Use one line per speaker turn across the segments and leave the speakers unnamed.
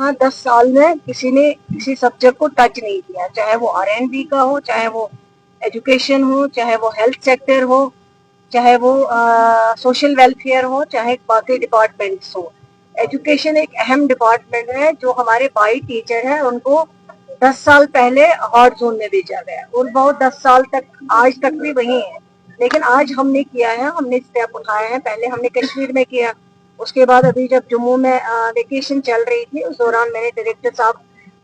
यहाँ 10 साल में किसी ने किसी सब्जेक्ट को टच नहीं किया, चाहे वो R&D का हो, चाहे वो एजुकेशन हो, चाहे वो हेल्थ सेक्टर हो, चाहे वो सोशल वेलफेयर हो, चाहे बाकी डिपार्टमेंट्स हो। एजुकेशन एक अहम डिपार्टमेंट है जो हमारे भाई टीचर हैं उनको 10 साल पहले हॉट जोन में भेजा गया और बहुत 10 साल तक आज तक भी वही है। लेकिन आज हमने किया है, हमने स्टेप उठाए हैं। पहले हमने कश्मीर में किया, उसके बाद अभी जब जम्मू में वेकेशन चल रही थी उस दौरान मैंने डायरेक्टर साहब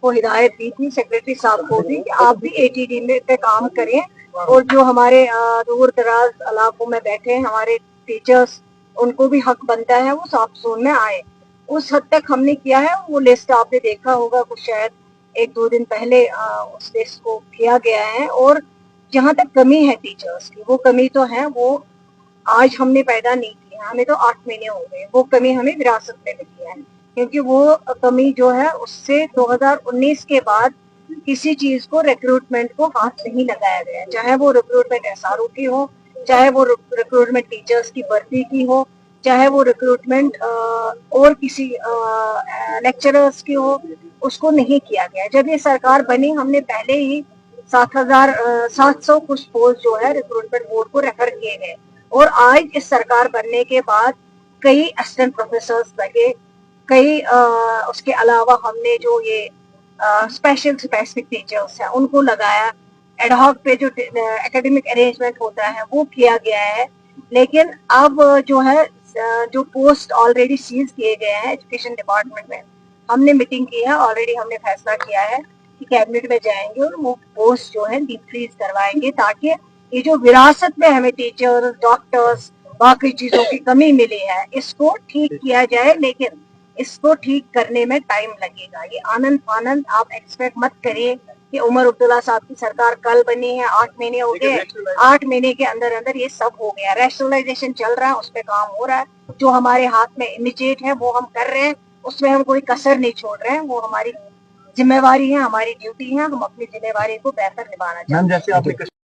को हिदायत दी थी, सेक्रेटरी साहब को भी, कि आप भी ATD में पे काम करें और जो हमारे दूर दराज इलाकों में बैठे हैं हमारे टीचर्स, उनको भी हक बनता है वो सॉफ्ट जोन में आए। उस हद तक हमने किया है। वो लिस्ट आपने देखा होगा कुछ शायद 1-2 दिन पहले उस लिस्ट को किया गया है। और जहाँ तक कमी है टीचर्स की, वो कमी तो है, वो आज हमने पैदा नहीं की है, हमें तो 8 महीने हो गए। वो कमी हमें विरासत में मिली है, क्योंकि वो कमी जो है उससे 2019 के बाद किसी चीज को रिक्रूटमेंट को हाथ नहीं लगाया गया, चाहे वो रिक्रूटमेंट SRO की हो, चाहे वो रिक्रूटमेंट टीचर्स की भर्ती की हो, चाहे वो रिक्रूटमेंट और किसी लेक्चरर्स की हो, उसको नहीं किया गया। जब ये सरकार बनी हमने पहले ही 7,700 कुछ पोस्ट जो है रिक्रूटमेंट बोर्ड को रेफर किए गए और आज इस सरकार बनने के बाद कई असिस्टेंट प्रोफेसर्स लगे, कई उसके अलावा हमने जो ये स्पेशल स्पेसिफिक टीचर्स हैं उनको लगाया, एडहॉक पे जो एकेडमिक अरेंजमेंट होता है वो किया गया है। लेकिन अब जो है जो पोस्ट ऑलरेडी सीज किए गए हैं एजुकेशन डिपार्टमेंट में, हमने मीटिंग की है, ऑलरेडी हमने फैसला किया है कि कैबिनेट में जाएंगे और वो पोस्ट जो है डीप फ्रीज करवाएंगे, ताकि ये जो विरासत में हमें टीचर्स, डॉक्टर्स, बाकी चीजों की कमी मिली है इसको ठीक किया जाए। लेकिन इसको ठीक करने में टाइम लगेगा। ये आनंद फानंद आप एक्सपेक्ट मत करिए कि उमर अब्दुल्ला साहब की सरकार कल बनी है, 8 महीने हो गए, 8 महीने के अंदर अंदर ये सब हो गया। रैशनलाइजेशन चल रहा है, उस पर काम हो रहा है, जो हमारे हाथ में इमीडिएट है वो हम कर रहे हैं, उसमें हम कोई कसर नहीं छोड़ रहे हैं। वो हमारी जिम्मेवारी है, हमारी ड्यूटी है, हम अपनी जिम्मेवारी को बेहतर निभाना चाहते हैं।